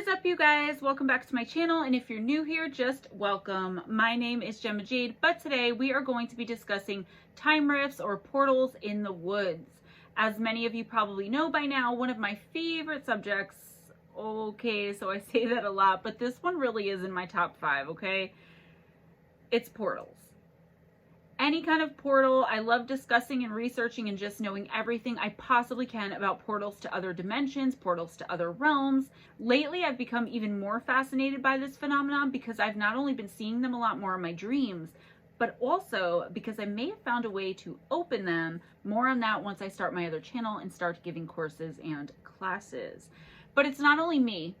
What is up, you guys? Welcome back to my channel, and if you're new here, just welcome. My name is Gemma Jade, but today we are going to be discussing time rifts or portals in the woods. As many of you probably know by now, one of my favorite subjects. Okay, so I say that a lot, but this one really is in my top 5, okay? It's portals. Any kind of portal. I love discussing and researching and just knowing everything I possibly can about portals to other dimensions, portals to other realms. Lately, I've become even more fascinated by this phenomenon because I've not only been seeing them a lot more in my dreams, but also because I may have found a way to open them. More on that once I start my other channel and start giving courses and classes. But it's not only me,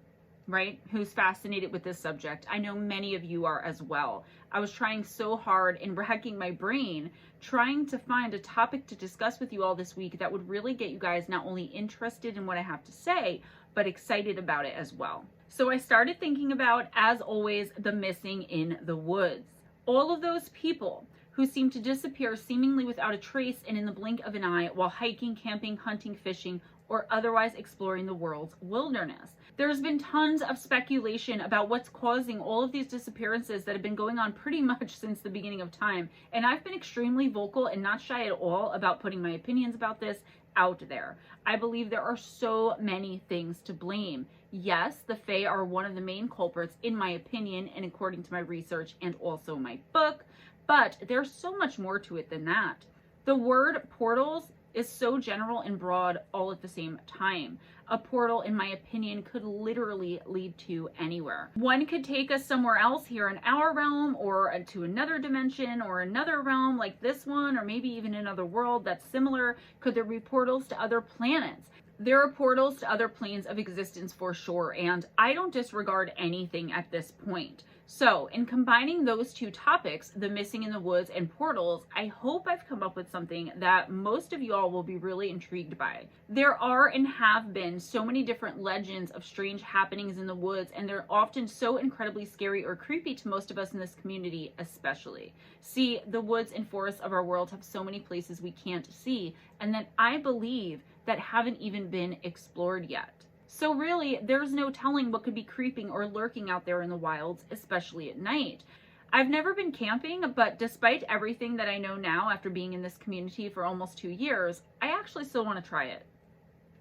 right, who's fascinated with this subject. I know many of you are as well. I was trying so hard and racking my brain trying to find a topic to discuss with you all this week that would really get you guys not only interested in what I have to say, but excited about it as well. So I started thinking about, as always, the missing in the woods. All of those people who seem to disappear seemingly without a trace and in the blink of an eye while hiking, camping, hunting, fishing, or otherwise exploring the world's wilderness. There's been tons of speculation about what's causing all of these disappearances that have been going on pretty much since the beginning of time. And I've been extremely vocal and not shy at all about putting my opinions about this out there. I believe there are so many things to blame. Yes, the Fae are one of the main culprits in my opinion and according to my research and also my book, but there's so much more to it than that. The word portals is so general and broad all at the same time. A portal, in my opinion, could literally lead to anywhere. One could take us somewhere else here in our realm, or to another dimension or another realm like this one, or maybe even another world that's similar. Could there be portals to other planets? There are portals to other planes of existence for sure, and I don't disregard anything at this point. So, in combining those two topics, the missing in the woods and portals, I hope I've come up with something that most of you all will be really intrigued by. There are and have been so many different legends of strange happenings in the woods, and they're often so incredibly scary or creepy to most of us in this community especially. See, the woods and forests of our world have so many places we can't see, and that I believe that haven't even been explored yet. So really, there's no telling what could be creeping or lurking out there in the wilds, especially at night. I've never been camping, but despite everything that I know now after being in this community for almost 2 years, I actually still want to try it.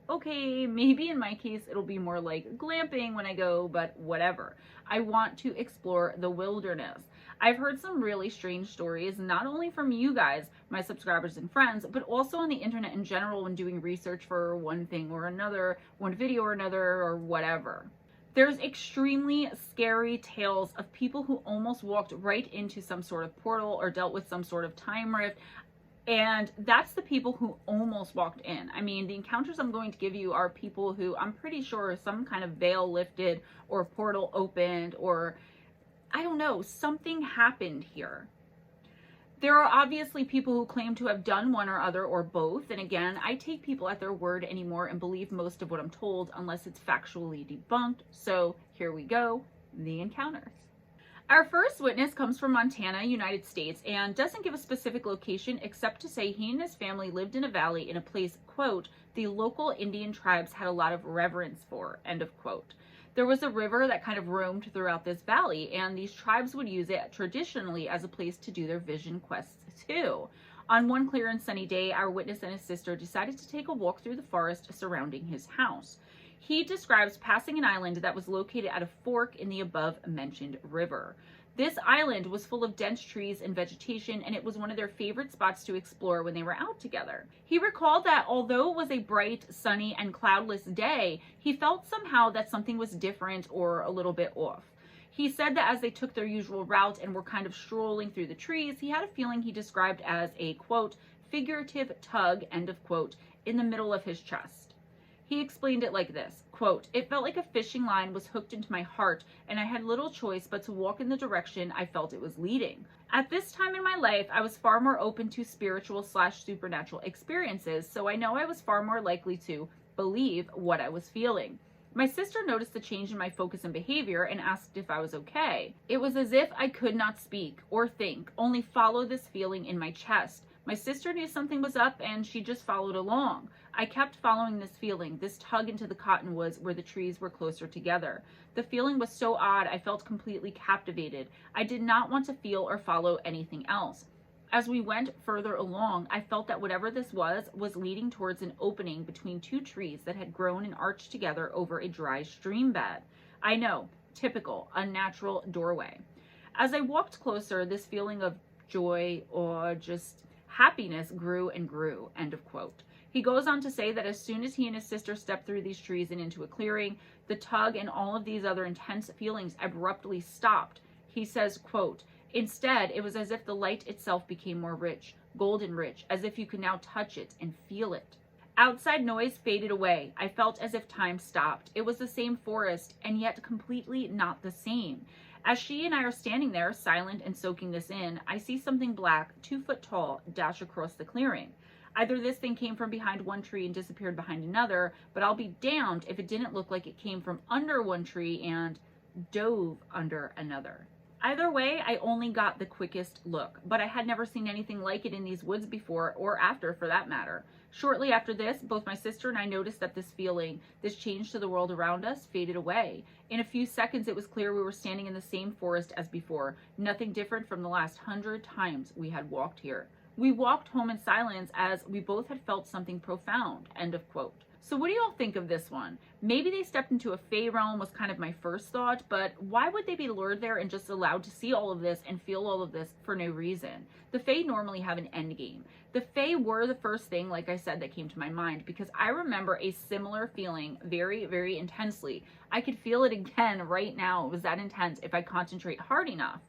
Okay, maybe in my case it'll be more like glamping when I go, but whatever. I want to explore the wilderness. I've heard some really strange stories, not only from you guys, my subscribers and friends, but also on the internet in general when doing research for one thing or another, one video or another, or whatever. There's extremely scary tales of people who almost walked right into some sort of portal or dealt with some sort of time rift. And that's the people who almost walked in. I mean, the encounters I'm going to give you are people who I'm pretty sure some kind of veil lifted or portal opened, or I don't know, something happened here. There are obviously people who claim to have done one or other or both. And again, I take people at their word anymore and believe most of what I'm told unless it's factually debunked. So here we go, the encounters. Our first witness comes from Montana, United States, and doesn't give a specific location except to say he and his family lived in a valley in a place, quote, the local Indian tribes had a lot of reverence for, end of quote. There was a river that kind of roamed throughout this valley, and these tribes would use it traditionally as a place to do their vision quests too. On one clear and sunny day, our witness and his sister decided to take a walk through the forest surrounding his house. He describes passing an island that was located at a fork in the above-mentioned river. This island was full of dense trees and vegetation, and it was one of their favorite spots to explore when they were out together. He recalled that although it was a bright, sunny, and cloudless day, he felt somehow that something was different or a little bit off. He said that as they took their usual route and were kind of strolling through the trees, he had a feeling he described as a, quote, figurative tug, end of quote, in the middle of his chest. He explained it like this, quote, it felt like a fishing line was hooked into my heart, and I had little choice but to walk in the direction I felt it was leading. At this time in my life, I was far more open to spiritual/supernatural experiences, so I know I was far more likely to believe what I was feeling. My sister noticed the change in my focus and behavior and asked if I was okay. It was as if I could not speak or think, only follow this feeling in my chest. My sister knew something was up and she just followed along. I kept following this feeling, this tug into the cottonwoods where the trees were closer together. The feeling was so odd, I felt completely captivated. I did not want to feel or follow anything else. As we went further along, I felt that whatever this was leading towards an opening between two trees that had grown and arched together over a dry stream bed. I know, typical, unnatural doorway. As I walked closer, this feeling of joy or just happiness grew and grew, end of quote. He goes on to say that as soon as he and his sister stepped through these trees and into a clearing, the tug and all of these other intense feelings abruptly stopped. He says, quote, "Instead, it was as if the light itself became more rich, golden rich, as if you could now touch it and feel it. Outside noise faded away. I felt as if time stopped. It was the same forest, and yet completely not the same. As she and I are standing there, silent and soaking this in, I see something black, 2 foot tall, dash across the clearing. Either this thing came from behind one tree and disappeared behind another, but I'll be damned if it didn't look like it came from under one tree and dove under another. Either way, I only got the quickest look, but I had never seen anything like it in these woods before or after for that matter. Shortly after this, both my sister and I noticed that this feeling, this change to the world around us, faded away. In a few seconds, it was clear we were standing in the same forest as before, nothing different from the last 100 times we had walked here. We walked home in silence as we both had felt something profound, end of quote. So what do y'all think of this one? Maybe they stepped into a fae realm was kind of my first thought, but why would they be lured there and just allowed to see all of this and feel all of this for no reason? The fae normally have an end game. The fae were the first thing, like I said, that came to my mind because I remember a similar feeling very, very intensely. I could feel it again right now. It was that intense if I concentrate hard enough.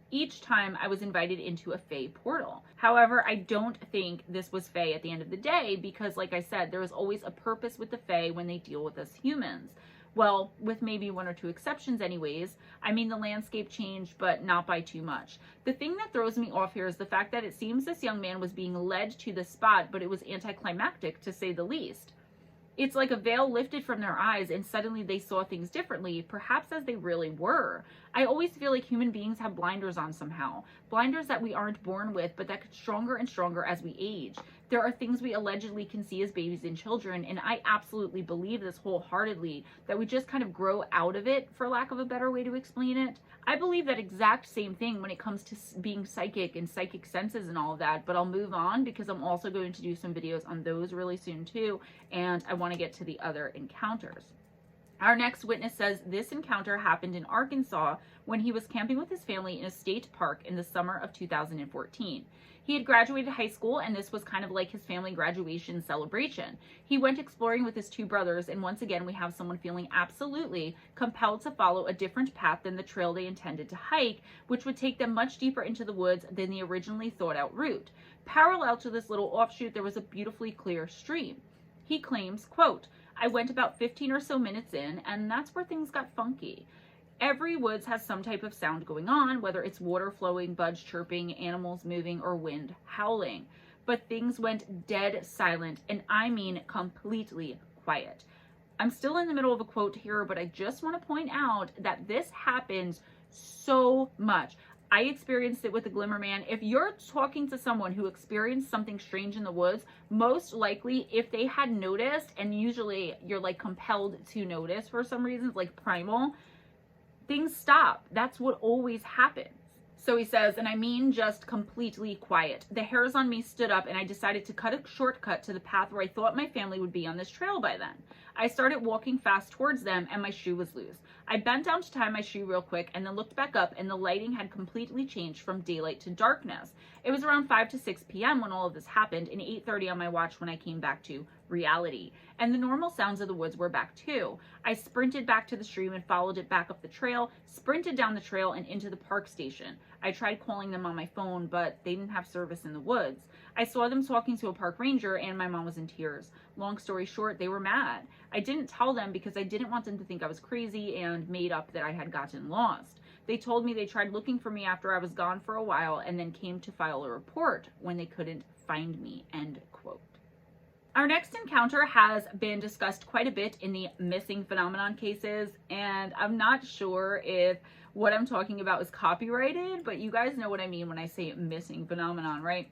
Each time I was invited into a fae portal. However, I don't think this was fae at the end of the day because, like I said, there is always a purpose with the fae when they deal with us humans. Well, with maybe 1 or 2 exceptions anyways. I mean, the landscape changed, but not by too much. The thing that throws me off here is the fact that it seems this young man was being led to the spot, but it was anticlimactic to say the least. It's like a veil lifted from their eyes and suddenly they saw things differently, perhaps as they really were. I always feel like human beings have blinders on somehow. Blinders that we aren't born with, but that get stronger and stronger as we age. There are things we allegedly can see as babies and children, and I absolutely believe this wholeheartedly, that we just kind of grow out of it, for lack of a better way to explain it. I believe that exact same thing when it comes to being psychic and psychic senses and all of that, but I'll move on because I'm also going to do some videos on those really soon too, and I want to get to the other encounters. Our next witness says this encounter happened in Arkansas when he was camping with his family in a state park in the summer of 2014. He had graduated high school and this was kind of like his family graduation celebration. He went exploring with his 2 brothers, and once again we have someone feeling absolutely compelled to follow a different path than the trail they intended to hike, which would take them much deeper into the woods than the originally thought out route. Parallel to this little offshoot, there was a beautifully clear stream. He claims, quote, "I went about 15 or so minutes in, and that's where things got funky. Every woods has some type of sound going on, whether it's water flowing, bugs chirping, animals moving, or wind howling. But things went dead silent, and I mean completely quiet." I'm still in the middle of a quote here, but I just want to point out that this happens so much. I experienced it with the Glimmer Man. If you're talking to someone who experienced something strange in the woods, most likely if they had noticed, and usually you're like compelled to notice for some reasons, like primal, things stop. That's what always happens. So he says, and I mean just completely quiet. The hairs on me stood up and I decided to cut a shortcut to the path where I thought my family would be on this trail by then. I started walking fast towards them and my shoe was loose. I bent down to tie my shoe real quick and then looked back up and the lighting had completely changed from daylight to darkness. It was around 5 to 6 p.m. when all of this happened and 8:30 on my watch when I came back to reality. And the normal sounds of the woods were back too. I sprinted back to the stream and followed it back up the trail, sprinted down the trail and into the park station. I tried calling them on my phone, but they didn't have service in the woods. I saw them talking to a park ranger and my mom was in tears. Long story short, they were mad. I didn't tell them because I didn't want them to think I was crazy and made up that I had gotten lost. They told me they tried looking for me after I was gone for a while and then came to file a report when they couldn't find me, end quote. Our next encounter has been discussed quite a bit in the missing phenomenon cases, and I'm not sure if what I'm talking about is copyrighted, but you guys know what I mean when I say missing phenomenon, right?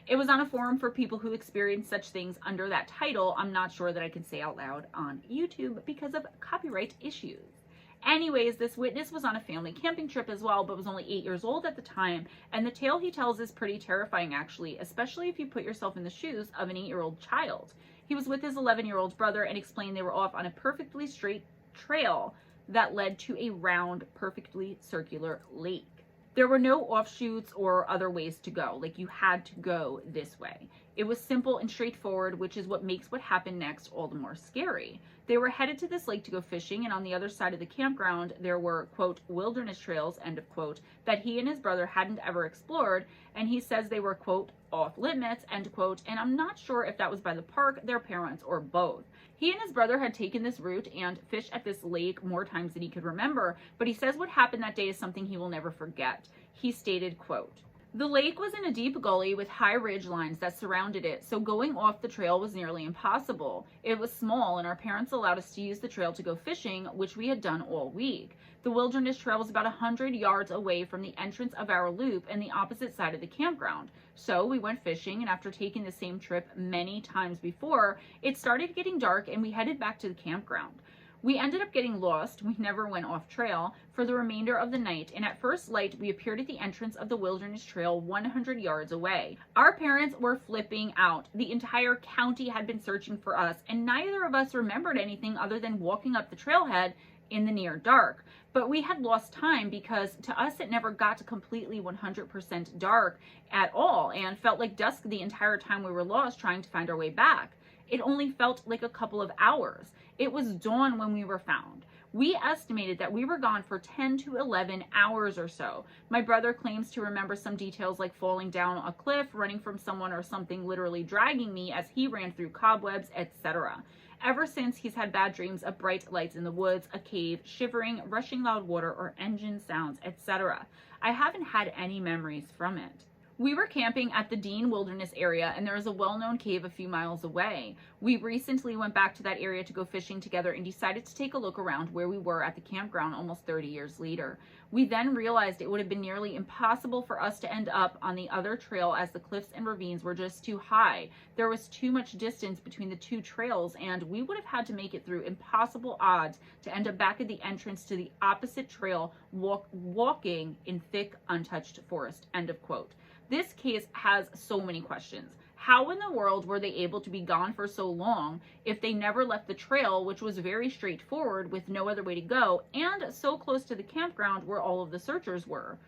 It was on a forum for people who experienced such things under that title. I'm not sure that I can say out loud on YouTube because of copyright issues. Anyways, this witness was on a family camping trip as well, but was only 8 years old at the time, and the tale he tells is pretty terrifying actually, especially if you put yourself in the shoes of an 8-year-old child. He was with his 11-year-old brother and explained they were off on a perfectly straight trail that led to a round, perfectly circular lake. There were no offshoots or other ways to go, like you had to go this way. It was simple and straightforward, which is what makes what happened next all the more scary. They were headed to this lake to go fishing, and on the other side of the campground, there were, quote, wilderness trails, end of quote, that he and his brother hadn't ever explored, and he says they were, quote, off limits, end quote, and I'm not sure if that was by the park, their parents, or both. He and his brother had taken this route and fished at this lake more times than he could remember, but he says what happened that day is something he will never forget. He stated, quote, the lake was in a deep gully with high ridge lines that surrounded it, so going off the trail was nearly impossible. It was small, and our parents allowed us to use the trail to go fishing, which we had done all week. The wilderness trail was about 100 yards away from the entrance of our loop and the opposite side of the campground. So we went fishing, and after taking the same trip many times before, it started getting dark and we headed back to the campground. We ended up getting lost. We never went off trail for the remainder of the night, and at first light, we appeared at the entrance of the wilderness trail 100 yards away. Our parents were flipping out. The entire county had been searching for us, and neither of us remembered anything other than walking up the trailhead in the near dark. But we had lost time because to us it never got to completely 100% dark at all and felt like dusk the entire time we were lost trying to find our way back. It only felt like a couple of hours. It was dawn when we were found. We estimated that we were gone for 10 to 11 hours or so. My brother claims to remember some details like falling down a cliff, running from someone, or something literally dragging me as he ran through cobwebs, etc. Ever since, he's had bad dreams of bright lights in the woods, a cave, shivering, rushing loud water, or engine sounds, etc. I haven't had any memories from it. We were camping at the Dean Wilderness area, and there is a well-known cave a few miles away. We recently went back to that area to go fishing together and decided to take a look around where we were at the campground almost 30 years later. We then realized it would have been nearly impossible for us to end up on the other trail as the cliffs and ravines were just too high. There was too much distance between the two trails, and we would have had to make it through impossible odds to end up back at the entrance to the opposite trail, walking in thick, untouched forest, end of quote. This case has so many questions. How in the world were they able to be gone for so long if they never left the trail, which was very straightforward with no other way to go, and so close to the campground where all of the searchers were?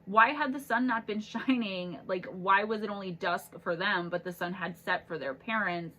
Why had the sun not been shining? Like, why was it only dusk for them, but the sun had set for their parents,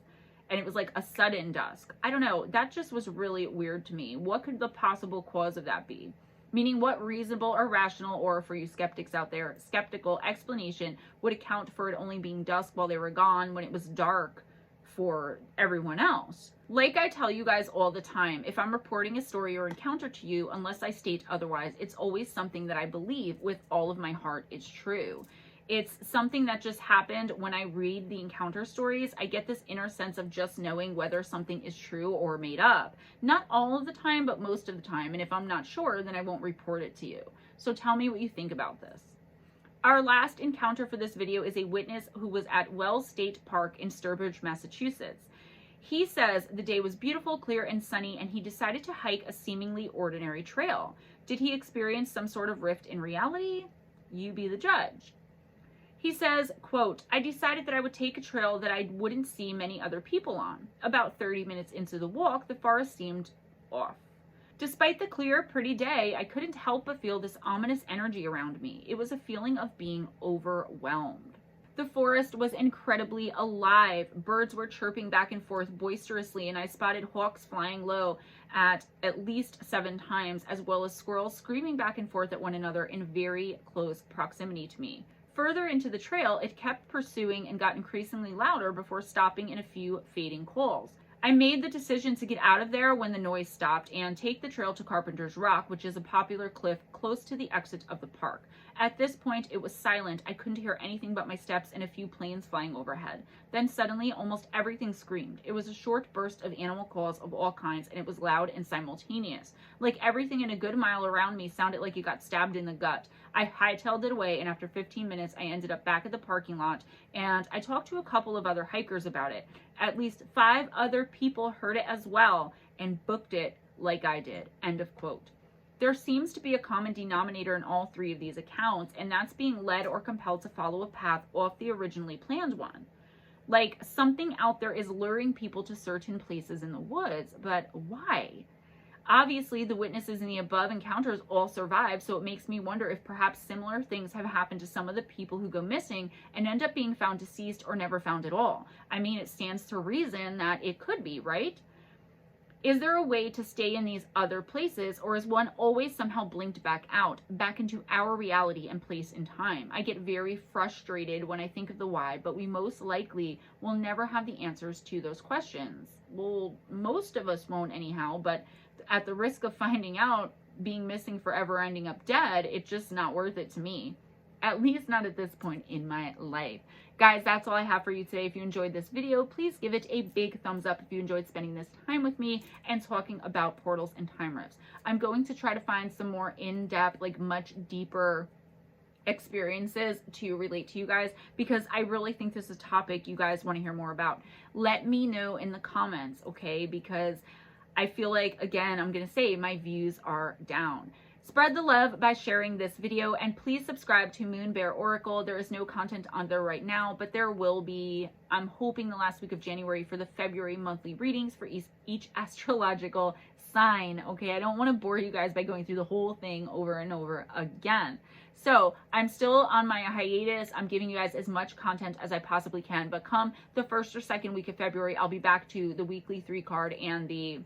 and it was like a sudden dusk? I don't know. That just was really weird to me. What could the possible cause of that be? Meaning, what reasonable or rational, or for you skeptics out there, skeptical explanation would account for it only being dusk while they were gone when it was dark for everyone else? Like I tell you guys all the time, if I'm reporting a story or encounter to you, unless I state otherwise, it's always something that I believe with all of my heart is true. It's something that just happened. When I read the encounter stories, I get this inner sense of just knowing whether something is true or made up. Not all of the time, but most of the time. And if I'm not sure, then I won't report it to you. So tell me what you think about this. Our last encounter for this video is a witness who was at Wells State Park in Sturbridge, Massachusetts. He says the day was beautiful, clear, and sunny, and he decided to hike a seemingly ordinary trail. Did he experience some sort of rift in reality? You be the judge. He says, quote, I decided that I would take a trail that I wouldn't see many other people on. About 30 minutes into the walk, the forest seemed off. Despite the clear, pretty day, I couldn't help but feel this ominous energy around me. It was a feeling of being overwhelmed. The forest was incredibly alive. Birds were chirping back and forth boisterously, and I spotted hawks flying low at least 7 times, as well as squirrels screaming back and forth at one another in very close proximity to me. Further into the trail, it kept pursuing and got increasingly louder before stopping in a few fading calls. I made the decision to get out of there when the noise stopped and take the trail to Carpenter's Rock, which is a popular cliff close to the exit of the park. At this point, it was silent. I couldn't hear anything but my steps and a few planes flying overhead. Then suddenly, almost everything screamed. It was a short burst of animal calls of all kinds, and it was loud and simultaneous. Like everything in a good mile around me sounded like it got stabbed in the gut. I hightailed it away, and after 15 minutes, I ended up back at the parking lot, and I talked to a couple of other hikers about it. At least 5 other people heard it as well and booked it like I did. End of quote. There seems to be a common denominator in all 3 of these accounts, and that's being led or compelled to follow a path off the originally planned one. Like something out there is luring people to certain places in the woods, but why? Obviously, the witnesses in the above encounters all survived, so it makes me wonder if perhaps similar things have happened to some of the people who go missing and end up being found deceased or never found at all. I mean, it stands to reason that it could be, right? Is there a way to stay in these other places, or is one always somehow blinked back out, back into our reality and place in time? I get very frustrated when I think of the why, but we most likely will never have the answers to those questions. Well, most of us won't anyhow, but at the risk of finding out, being missing forever, ending up dead, it's just not worth it to me. At least not at this point in my life. Guys, that's all I have for you today. If you enjoyed this video, please give it a big thumbs up if you enjoyed spending this time with me and talking about portals and time rifts. I'm going to try to find some more in-depth, like much deeper experiences to relate to you guys, because I really think this is a topic you guys want to hear more about. Let me know in the comments, okay? Because I feel like, again, I'm going to say my views are down. Spread the love by sharing this video, and please subscribe to Moon Bear Oracle. There is no content on there right now, but there will be, I'm hoping, the last week of January for the February monthly readings for each astrological sign. Okay, I don't want to bore you guys by going through the whole thing over and over again. So I'm still on my hiatus. I'm giving you guys as much content as I possibly can, but come the 1st or 2nd week of February, I'll be back to the weekly 3 card and the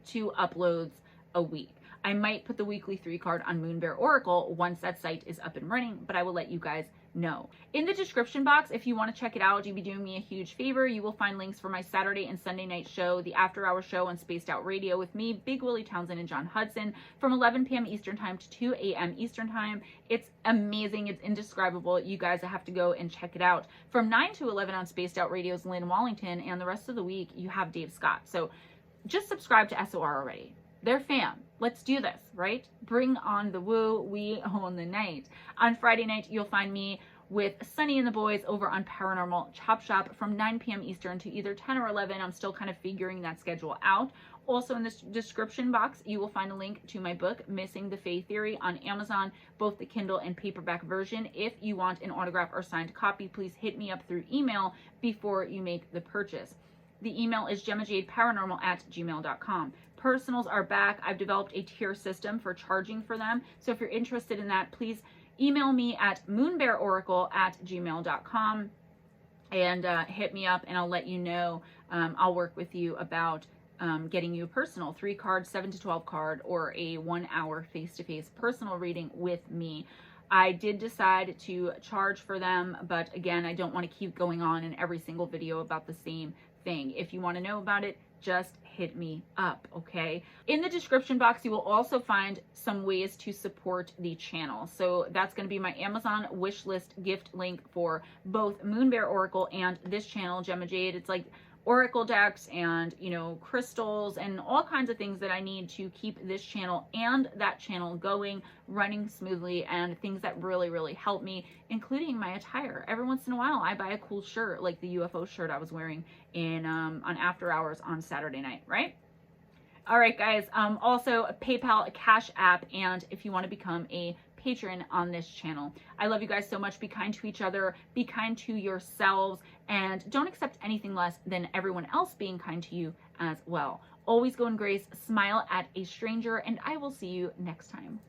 2 uploads a week. I might put the weekly 3 card on Moon Bear Oracle once that site is up and running, but I will let you guys know. In the description box, if you want to check it out, you'd be doing me a huge favor. You will find links for my Saturday and Sunday night show, the After Hour show on Spaced Out Radio with me, Big Willy, Townsend, and John Hudson from 11 p.m. Eastern Time to 2 a.m. Eastern Time. It's amazing. It's indescribable. You guys have to go and check it out. From 9 to 11 on Spaced Out Radio's Lynn Wallington, and the rest of the week, you have Dave Scott. So just subscribe to SOR already. They're fam. Let's do this, right? Bring on the woo. We own the night. On Friday night, you'll find me with Sunny and the boys over on Paranormal Chop Shop from 9 p.m. Eastern to either 10 or 11. I'm still kind of figuring that schedule out. Also in this description box, you will find a link to my book, Missing the Fae Theory, on Amazon, both the Kindle and paperback version. If you want an autograph or signed copy, please hit me up through email before you make the purchase. The email is GemmaJadeParanormal@gmail.com. Personals are back. I've developed a tier system for charging for them. So if you're interested in that, please email me at moonbearoracle@gmail.com and hit me up, and I'll let you know. I'll work with you about getting you a personal 3 card, 7 to 12 card, or a 1-hour face-to-face personal reading with me. I did decide to charge for them, but again, I don't want to keep going on in every single video about the same thing. If you want to know about it, just hit me up, okay? In the description box, you will also find some ways to support the channel. So that's going to be my Amazon wish list gift link for both Moon Bear Oracle and this channel, Gemma Jade. It's like oracle decks and, you know, crystals and all kinds of things that I need to keep this channel and that channel going, running smoothly, and things that really, really help me, including my attire. Every once in a while, I buy a cool shirt, like the UFO shirt I was wearing in on After Hours on Saturday night, right? All right, guys. Also, a PayPal, a Cash App, and if you want to become a patron on this channel. I love you guys so much. Be kind to each other, be kind to yourselves, and don't accept anything less than everyone else being kind to you as well. Always go in grace, smile at a stranger, and I will see you next time.